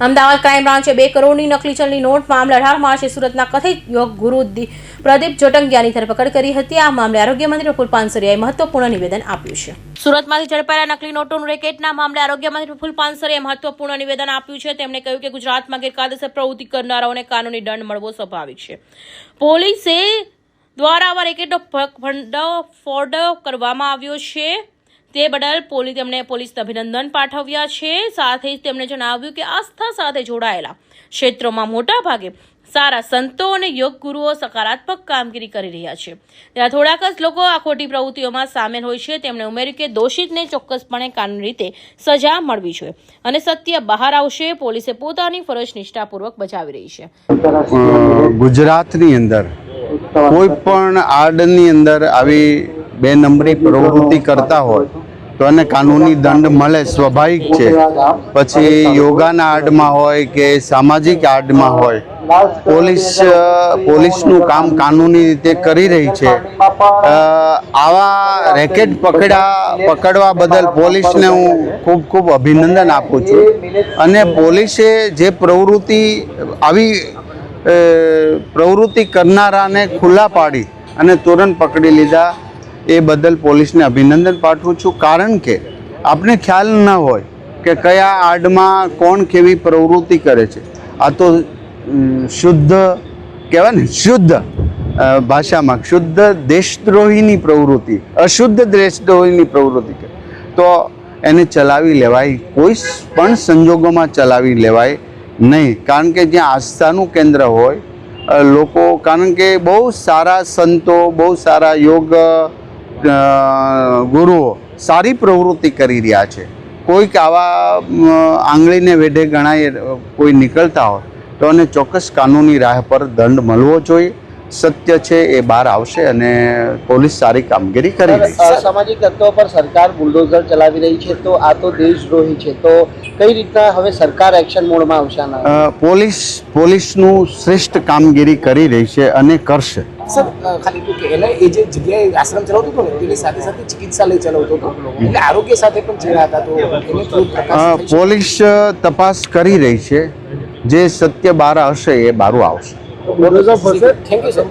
Ahmedabad crime બ્રાન્ચે 2 કરોડની નકલી ચલણી નોટ મામલે 18 માર્ચે સુરતના કથિત યોગ ગુરુ પ્રદીપ જોટંગિયાની ધરપકડ કરી હતી। આ મામલે આરોગ્ય મંત્રી પ્રફુલ પાનસરિયાએ મહત્વપૂર્ણ નિવેદન આપ્યું છે। સુરતમાંથી ઝડપાયેલા નકલી નોટોનું રેકેટના મામલે આરોગ્ય મંત્રી પ્રફુલ પાનસરિયાએ મહત્વપૂર્ણ નિવેદન આપ્યું છે। તેમણે કહ્યું કે ગુજરાતમાં ગેરકાયદેસર પ્રવૃત્તિ કરનારાઓને કાનૂની દંડ મળવો સ્વાભાવિક છે। પોલીસે દ્વારા આવા રેકેટનો ભંડોફોડ કરવામાં આવ્યો છે, તે બદલ તેમણે પોલીસને અભિનંદન પાઠવ્યા છે। સાથે જ તેમણે જણાવ્યું કે આસ્થા સાથે જોડાયેલા ક્ષેત્રોમાં મોટાભાગે સારા સંતો અને યોગ ગુરુઓ સકારાત્મક કામગીરી કરી રહ્યા છે, ત્યાં થોડાક જ લોકો આ ખોટી પ્રવૃત્તિઓમાં સામેલ હોય છે। તેમણે ઉમેર્યું કે દોષિતને ચોક્કસપણે કાનૂની રીતે સજા મળવી જોઈએ અને સત્ય બહાર આવશે। પોલીસે પોતાની ફરજ નિષ્ઠાપૂર્વક બજાવી રહી છે। ગુજરાતની અંદર કોઈ પણ આડની અંદર આવી 2 નંબરી પ્રવૃત્તિ કરતા હોય તો એને કાનૂની દંડ મળે સ્વાભાવિક છે। પછી યોગાના આડમાં હોય કે સામાજિક આડમાં હોય, પોલીસનું કામ કાનૂની રીતે કરી રહી છે। આવા રેકેટ પકડવા બદલ પોલીસને હું ખૂબ ખૂબ અભિનંદન આપું છું અને પોલીસે જે આવી પ્રવૃત્તિ કરનારાને ખુલ્લા પાડી અને તુરંત પકડી લીધા, એ બદલ પોલીસને અભિનંદન પાઠવું છું। કારણ કે આપને ખ્યાલ ન હોય કે કયા આડમાં કોણ કેવી પ્રવૃત્તિ કરે છે। આ તો શુદ્ધ કહેવાય ને, શુદ્ધ ભાષામાં શુદ્ધ દેશદ્રોહીની પ્રવૃત્તિ, અશુદ્ધ દેશદ્રોહીની પ્રવૃત્તિ કરે તો એને ચલાવી લેવાય, કોઈ પણ સંજોગોમાં ચલાવી લેવાય નહીં। કારણ કે જ્યાં આસ્થાનું કેન્દ્ર હોય લોકો, કારણ કે બહુ સારા સંતો, બહુ સારા યોગ ગુરુઓ સારી પ્રવૃત્તિ કરી રહ્યા છે। કોઈક આવા આંગળીને વેઢે ગણાય કોઈ નીકળતા હોય તો એને ચોક્કસ કાનૂની રાહ પર દંડ મળવો જોઈએ। સત્ય છે એ બહાર આવશે અને પોલીસ સારી કામગીરી કરી રહી છે। સામાજિક તત્વો પર સરકાર બુલડોઝર ચલાવી રહી છે, તો આ તો દેશદ્રોહી છે, તો કઈ રીતના હવે સરકાર એક્શન મોડમાં આવશે? પોલીસનું શ્રેષ્ઠ કામગીરી કરી રહી છે અને કરશે। સર, ખાલી એટલું કે એને એ જે જગ્યાએ આશ્રમ ચલાવતો હતો ને તેની સાથે સાથે ચિકિત્સાલય ચલાવતો હતો, એટલે આરોગ્ય સાથે પણ જોડાયા હતા, તો પોલીસ તપાસ કરી રહી છે। જે સત્ય બહાર આવશે એ બહાર આવશે। Thank you sir.